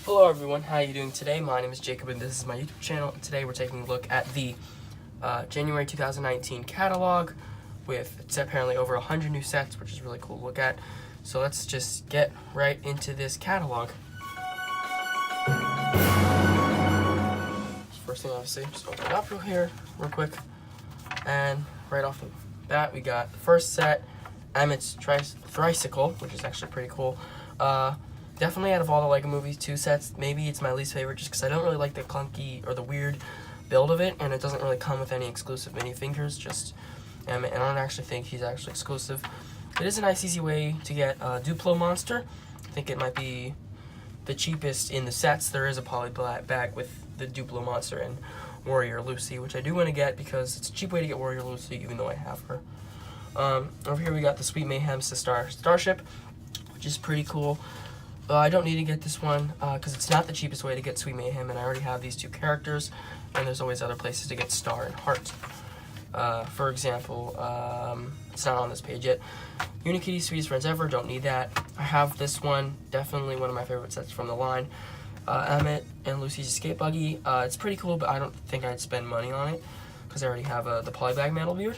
Hello everyone, how are you doing today? My name is Jacob and this is my YouTube channel. And today we're taking a look at the January 2019 catalog with, it's apparently over 100 new sets, which is really cool to look at. So let's just get right into this catalog. First thing obviously, just open it up real quick. And right off the bat we got the first set, Emmett's Tricycle, which is actually pretty cool. Definitely out of all the LEGO Movie 2 sets, maybe it's my least favorite just because I don't really like the clunky or the weird build of it, and it doesn't really come with any exclusive minifigures, just Emmett, and I don't actually think he's actually exclusive. It is a nice easy way to get a Duplo monster. I think it might be the cheapest in the sets. There is a poly bag with the Duplo monster and Warrior Lucy, which I do want to get because it's a cheap way to get Warrior Lucy even though I have her. Over here we got the Sweet Mayhem Starship, which is pretty cool. I don't need to get this one because it's not the cheapest way to get Sweet Mayhem, and I already have these two characters, and there's always other places to get Star and Heart. For example, it's not on this page yet. Unikitty Sweetest Friends Ever, don't need that. I have this one, definitely one of my favorite sets from the line. Emmett and Lucy's Escape Buggy. It's pretty cool, but I don't think I'd spend money on it because I already have the Polybag Metal Beard.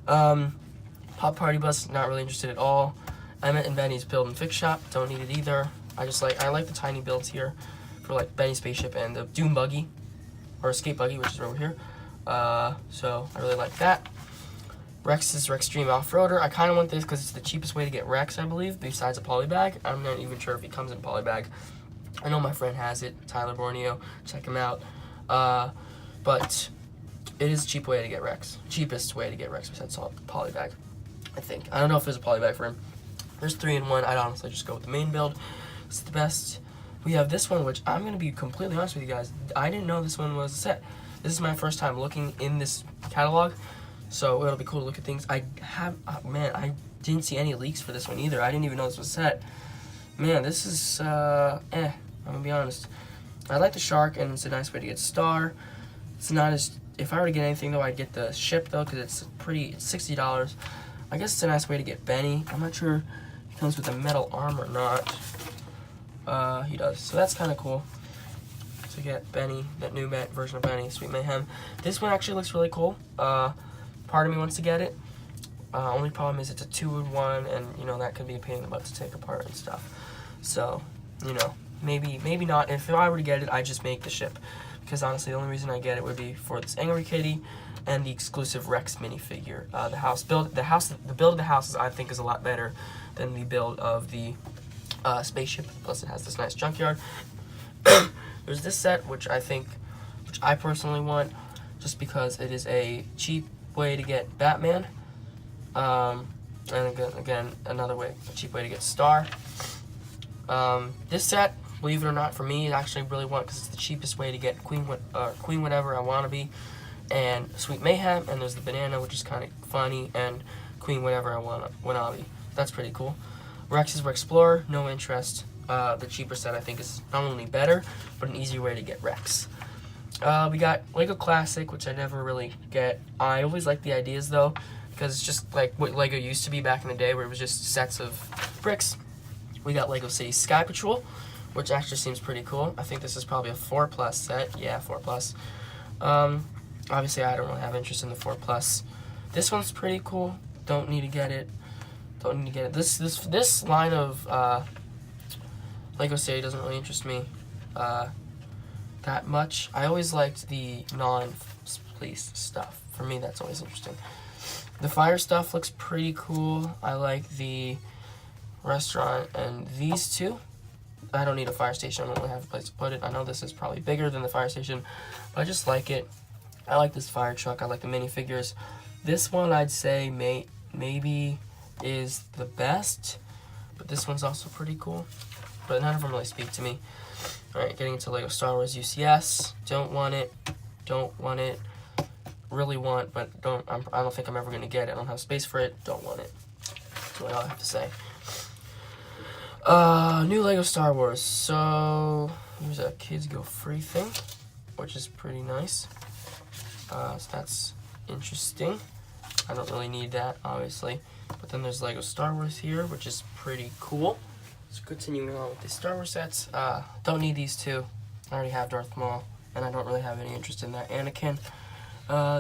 Pop Party Bus, not really interested at all. Emmett and Benny's Build and Fix Shop, don't need it either. I like the tiny builds here for like Benny's Spaceship and the Doom Buggy, or Escape Buggy, which is over here. So I really like that. Rex's Rextreme Off-Roader. I kind of want this because it's the cheapest way to get Rex, I believe, besides a polybag. I'm not even sure if he comes in a polybag. I know my friend has it, Tyler Borneo. Check him out. But it is a cheap way to get Rex. Cheapest way to get Rex besides a polybag, I think. I don't know if there's a polybag for him. There's 3 in 1. I'd honestly just go with the main build. It's the best. We have this one, which I'm going to be completely honest with you guys. I didn't know this one was a set. This is my first time looking in this catalog, so it'll be cool to look at things. I didn't see any leaks for this one either. I didn't even know this was a set. Man, this is, I'm going to be honest. I like the shark, and it's a nice way to get Star. It's not as, if I were to get anything, though, I'd get the ship, though, because it's $60. I guess it's a nice way to get Benny. I'm not sure if he comes with a metal arm or not. He does. So that's kind of cool to get Benny, that new version of Benny, Sweet Mayhem. This one actually looks really cool. Part of me wants to get it. Only problem is it's a 2-in-1, and, you know, that could be a pain in the butt to take apart and stuff. So, you know, maybe not. If I were to get it, I'd just make the ship. Because, honestly, the only reason I get it would be for this Angry Kitty and the exclusive Rex minifigure. The build of the house I think is a lot better than the build of the spaceship. Plus, it has this nice junkyard. There's this set, which I personally want, just because it is a cheap way to get Batman. And again, another way, a cheap way to get Star. This set, believe it or not, for me, I actually really want because it's the cheapest way to get Queen Whatever I Want to Be, and Sweet Mayhem, and there's the banana, which is kind of funny, and Queen Whatever I Want to Be. That's pretty cool. Rex's Rexplorer, no interest. The cheaper set I think is not only better, but an easier way to get Rex. We got Lego Classic, which I never really get. I always like the ideas though, because it's just like what Lego used to be back in the day, where it was just sets of bricks. We got Lego City Sky Patrol, which actually seems pretty cool. I think this is probably a 4+ set. Yeah, 4+. Obviously, I don't really have interest in the 4+. This one's pretty cool. Don't need to get it. This line of Lego City doesn't really interest me that much. I always liked the non-police stuff. For me, that's always interesting. The fire stuff looks pretty cool. I like the restaurant and these two. I don't need a fire station. I don't really have a place to put it. I know this is probably bigger than the fire station, but I just like it. I like this fire truck. I like the minifigures. This one I'd say maybe is the best, but this one's also pretty cool. But none of them really speak to me. Alright, getting into Lego Star Wars UCS. Don't want it. Really want, but I don't think I'm ever going to get it. I don't have space for it. Don't want it. That's what I have to say. New Lego Star Wars. So, here's a Kids Go Free thing, which is pretty nice. So that's interesting. I don't really need that, obviously. But then there's Lego Star Wars here, which is pretty cool. So continuing on with the Star Wars sets, don't need these two. I already have Darth Maul, and I don't really have any interest in that Anakin.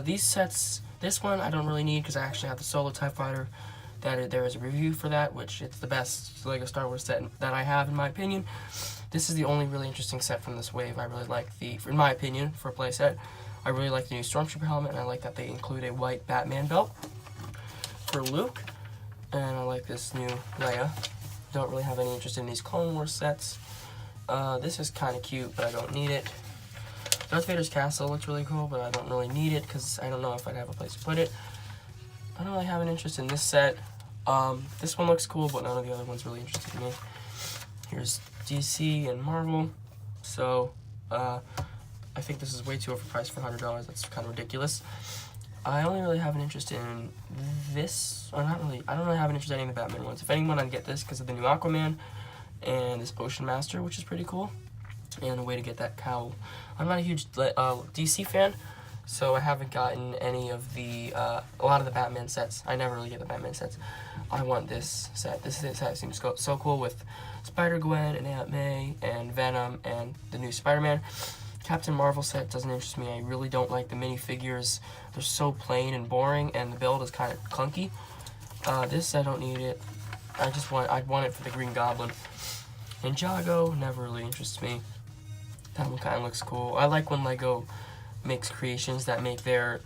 These sets, this one I don't really need because I actually have the Solo TIE Fighter. There is a review for that, which it's the best LEGO Star Wars set that I have in my opinion. This is the only really interesting set from this wave. I really like in my opinion, for a play set, I really like the new Stormtrooper helmet, and I like that they include a white Batman belt for Luke. And I like this new Leia. Don't really have any interest in these Clone Wars sets. This is kind of cute, but I don't need it. Darth Vader's castle looks really cool, but I don't really need it because I don't know if I'd have a place to put it. I don't really have an interest in this set. This one looks cool, but none of the other ones really interested me. Here's DC and Marvel. So, I think this is way too overpriced for $100. That's kind of ridiculous. I only really have an interest in this, or not really. I don't really have an interest in any of the Batman ones. If anyone, I'd get this because of the new Aquaman and this Ocean Master, which is pretty cool, and a way to get that cowl. I'm not a huge DC fan, so I haven't gotten any of the a lot of the Batman sets. I never really get the Batman sets. I want this set. This set seems so cool with Spider-Gwen and Aunt May and Venom and the new Spider-Man. Captain Marvel set doesn't interest me. I really don't like the minifigures. They're so plain and boring, and the build is kind of clunky. This, I don't need it. I'd want it for the Green Goblin. Ninjago never really interests me. That one kind of looks cool. I like when LEGO makes creations that make their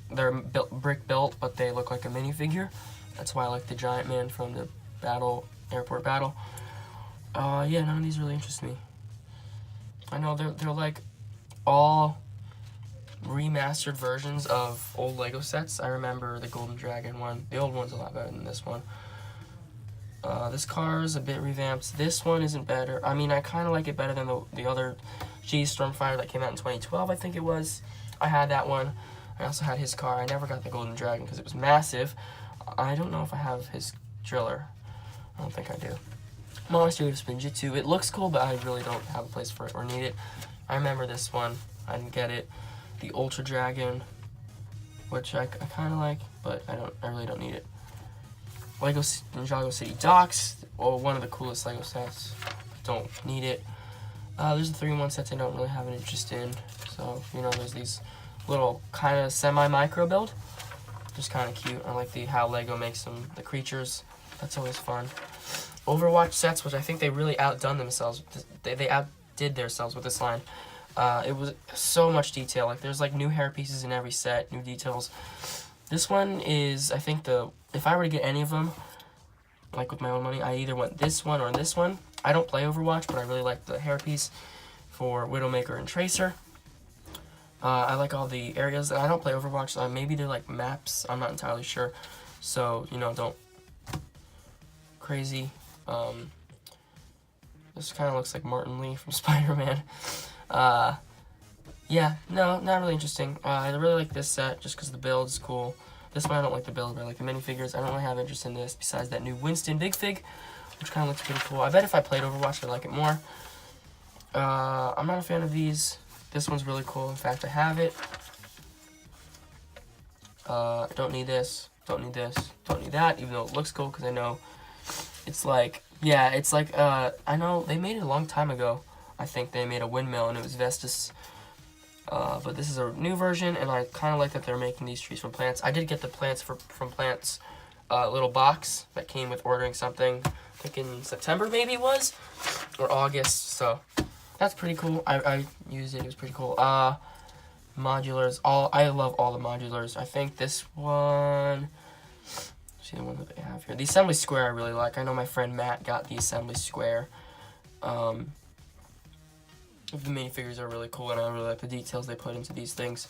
brick built, but they look like a minifigure. That's why I like the Giant Man from the airport battle. Yeah, none of these really interest me. I know they're like all remastered versions of old LEGO sets. I remember the Golden Dragon one. The old one's a lot better than this one. This car is a bit revamped. This one isn't better. I mean, I kind of like it better than the other G Stormfighter that came out in 2012, I think it was. I had that one. I also had his car. I never got the Golden Dragon because it was massive. I don't know if I have his driller. I don't think I do. Monster of Spinjitzu. It looks cool, but I really don't have a place for it or need it. I remember this one. I didn't get it. The Ultra Dragon, which I kind of like, but I really don't need it. LEGO Ninjago City Docks, or one of the coolest LEGO sets. Don't need it. There's the 3-in-1 sets I don't really have an interest in. So, you know, there's these little kind of semi-micro build. Just kind of cute. I like how LEGO makes the creatures. That's always fun. Overwatch sets, which I think they really outdone themselves. They outdid themselves with this line. It was so much detail. Like, there's like new hair pieces in every set, new details. This one is, I think if I were to get any of them, like with my own money, I either want this one or this one. I don't play Overwatch, but I really like the hairpiece for Widowmaker and Tracer. I like all the areas. I don't play Overwatch, so maybe they're like maps. I'm not entirely sure. So, you know, don't crazy. This kind of looks like Martin Lee from Spider-Man. Yeah, no, not really interesting. I really like this set just because the build is cool. This one I don't like the build, but I like the minifigures. I don't really have interest in this besides that new Winston Big Fig, which kind of looks pretty cool. I bet if I played Overwatch, I'd like it more. I'm not a fan of these. This one's really cool. In fact, I have it. I don't need this. Don't need this. Don't need that, even though it looks cool because I know it's like, yeah, it's like, I know they made it a long time ago. I think they made a windmill and it was Vestas. But this is a new version, and I kind of like that they're making these trees from plants. I did get the plants from Plants little box that came with ordering something, I think in September maybe it was, or August, so that's pretty cool. I used it, it was pretty cool. Modulars, I love all the modulars. I think this one, see the one that they have here. The Assembly Square I really like. I know my friend Matt got the Assembly Square. The minifigures are really cool, and I really like the details they put into these things.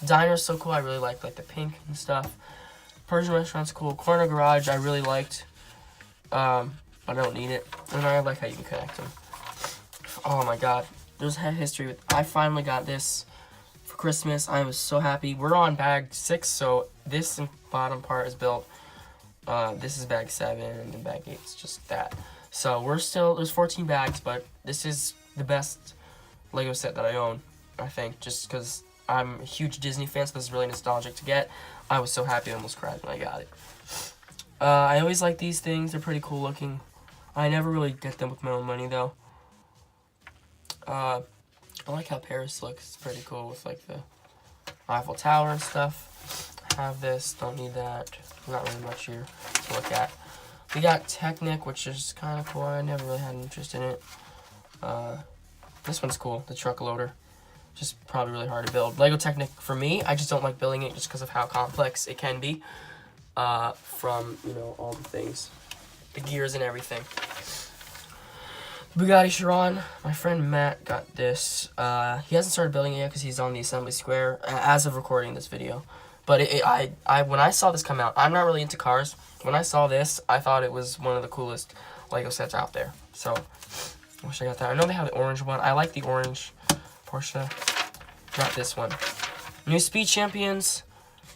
Diner's so cool. I really like the pink and stuff. Persian Restaurant's cool. Corner Garage I really liked, but I don't need it. And I like how you can connect them. Oh my god, there's a history with. I finally got this for Christmas. I was so happy. We're on bag 6, so this bottom part is built. This is bag 7, and then bag 8 is just that. So there's 14 bags, but this is the best LEGO set that I own, I think, just because I'm a huge Disney fan, so this is really nostalgic to get. I was so happy I almost cried when I got it. I always like these things. They're pretty cool looking. I never really get them with my own money, though. I like how Paris looks. It's pretty cool with, like, the Eiffel Tower and stuff. I have this. Don't need that. Not really much here to look at. We got Technic, which is kind of cool. I never really had an interest in it. This one's cool, the truck loader. Just probably really hard to build. Lego Technic, for me, I just don't like building it just because of how complex it can be. From, you know, all the things. The gears and everything. Bugatti Chiron. My friend Matt got this. He hasn't started building it yet because he's on the assembly square as of recording this video. But when I saw this come out, I'm not really into cars. When I saw this, I thought it was one of the coolest Lego sets out there. So, I wish I got that. I know they have the orange one. I like the orange Porsche. Not this one. New Speed Champions.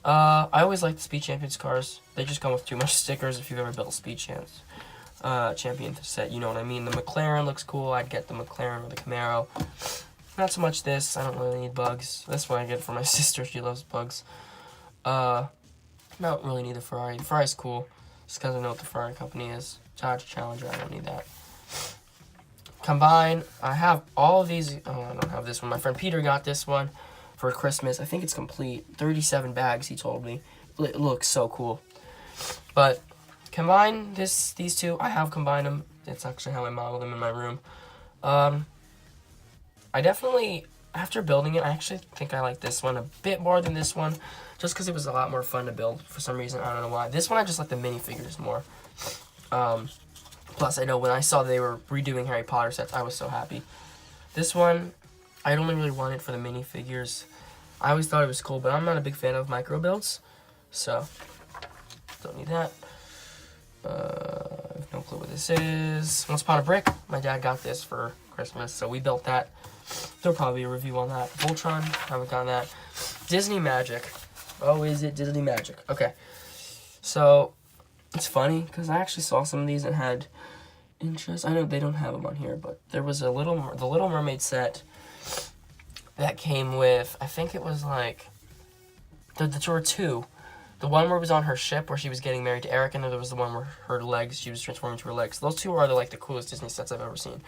I always like the Speed Champions cars. They just come with too much stickers if you've ever built a Speed Champion set, you know what I mean. The McLaren looks cool. I'd get the McLaren or the Camaro. Not so much this. I don't really need bugs. That's what I get for my sister. She loves bugs. Don't really need the Ferrari. The Ferrari's cool. Just because I know what the Ferrari company is. Dodge Challenger, I don't need that. Combine. I have all of these. Oh, I don't have this one. My friend Peter got this one for Christmas. I think it's complete. 37 bags, he told me. It looks so cool. But combine these two. I have combined them. It's actually how I model them in my room. I definitely, after building it, I actually think I like this one a bit more than this one. Just because it was a lot more fun to build for some reason. I don't know why. This one I just like the minifigures more. Plus, I know when I saw they were redoing Harry Potter sets, I was so happy. This one, I only really wanted for the minifigures. I always thought it was cool, but I'm not a big fan of micro builds. So, don't need that. I have no clue what this is. Once Upon a Brick. My dad got this for Christmas, so we built that. There'll probably be a review on that. Voltron, haven't gotten that. Disney Magic. Oh, is it Disney Magic? Okay. So, it's funny, because I actually saw some of these and had interest. I know they don't have them on here, but there was the Little Mermaid set that came with, I think it was like, there were two. The one where it was on her ship where she was getting married to Eric, and then there was the one where her legs, she was transforming to her legs. Those two are the coolest Disney sets I've ever seen.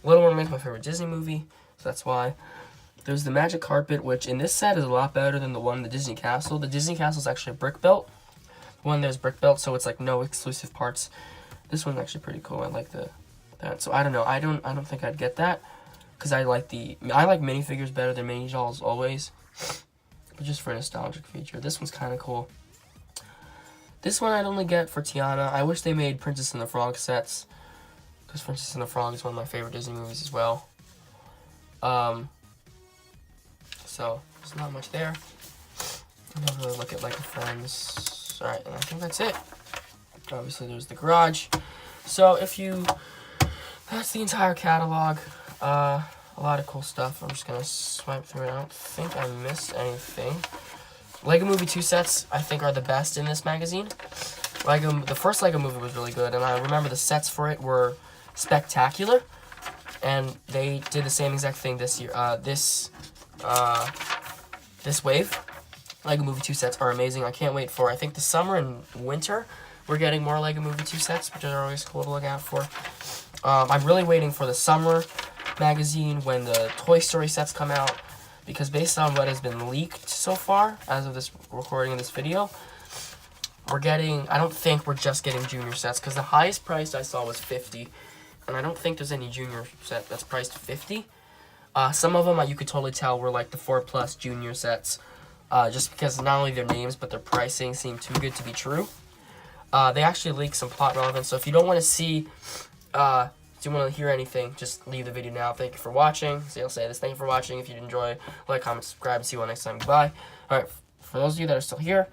Little Mermaid's my favorite Disney movie, so that's why. There's the Magic Carpet, which in this set is a lot better than the one in the Disney Castle. The Disney Castle is actually a brick built. The one there's brick built, so it's like no exclusive parts. This one's actually pretty cool. I like that. So I don't know. I don't think I'd get that because I like minifigures better than mini dolls always. But just for a nostalgic feature, this one's kind of cool. This one I'd only get for Tiana. I wish they made Princess and the Frog sets because Princess and the Frog is one of my favorite Disney movies as well. So there's not much there. I don't really look at like Friends. Alright, and I think that's it. Obviously there's the garage. So that's the entire catalog. A lot of cool stuff. I'm just gonna swipe through it. I don't think I missed anything. Lego Movie 2 sets, I think, are the best in this magazine. The first Lego Movie was really good, and I remember the sets for it were spectacular. And they did the same exact thing this year. This wave. Lego Movie 2 sets are amazing. I can't wait for, I think, the summer and winter, we're getting more Lego Movie 2 sets, which are always cool to look out for. I'm really waiting for the summer magazine when the Toy Story sets come out, because based on what has been leaked so far, as of this recording of this video, I don't think we're just getting junior sets, because the highest priced I saw was $50, and I don't think there's any junior set that's priced $50. Some of them you could totally tell were like the 4+ junior sets, just because not only their names, but their pricing seemed too good to be true. They actually leaked some plot relevance, so if you don't want to see, if you want to hear anything, just leave the video now. Thank you for watching. So I'll say this, thank you for watching. If you did enjoy, like, comment, subscribe, and see you all next time. Goodbye. Alright, for those of you that are still here,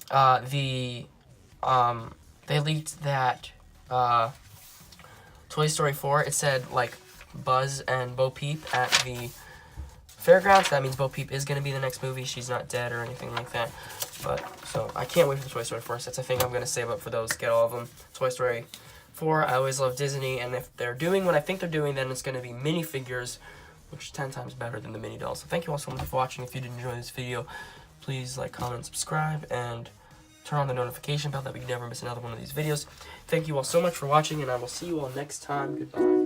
they leaked that, Toy Story 4, it said, like, Buzz and Bo Peep at the fairgrounds. That means Bo Peep is going to be the next movie. She's not dead or anything like that. But, so, I can't wait for the Toy Story 4 sets. I think I'm going to save up for those, get all of them. Toy Story 4, I always love Disney, and if they're doing what I think they're doing, then it's going to be minifigures, which is 10 times better than the mini dolls. So thank you all so much for watching. If you did enjoy this video, please like, comment, subscribe, and turn on the notification bell that we never miss another one of these videos. Thank you all so much for watching, and I will see you all next time. Goodbye.